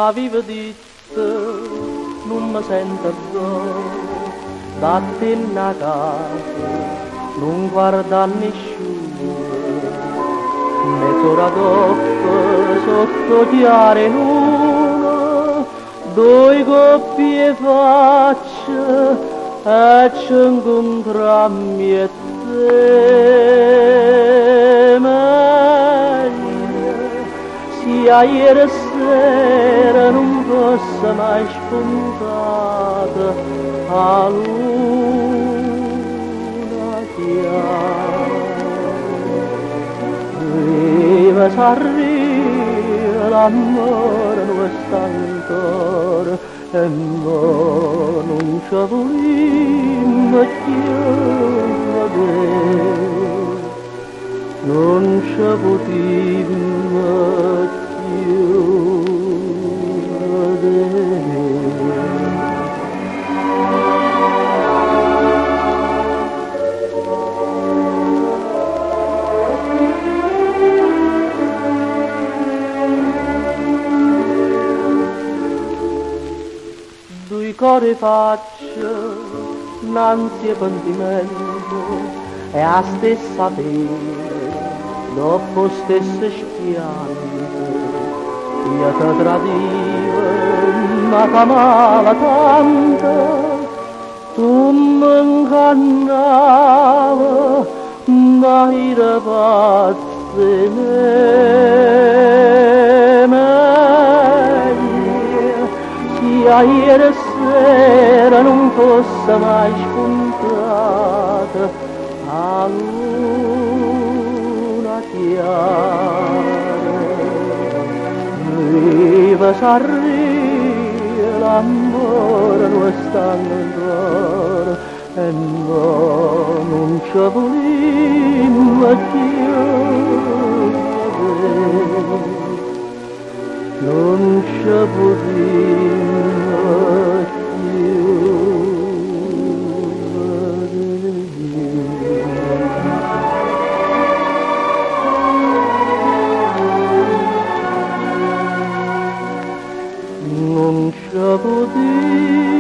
m'aveva detto non mi sento bene, datti una casa, non guarda nessuno, mezz'ora dopo sotto chiare luna, due coppie facce e ci incontrammo e te, meglio sia ieri sera non fosse mai spuntata a luna chiara. Viva s'arriva l'amore non sta ancora e mo non ci volimmo più vedere, non ci potimmo più vedere. Due cori faccio, un'ansia pentimento, e a stessa pena, dopo stesse spiante, io ti tradivo, ma t'amava tanto, tu m'ingannava, ma era pazza sia ieri sera non fosse mai spuntata a luna chiara. Viva s'arriva l'amore non sta ancora e no non ci volimmo più vedere, non ci potremo più vedere, non ci potremo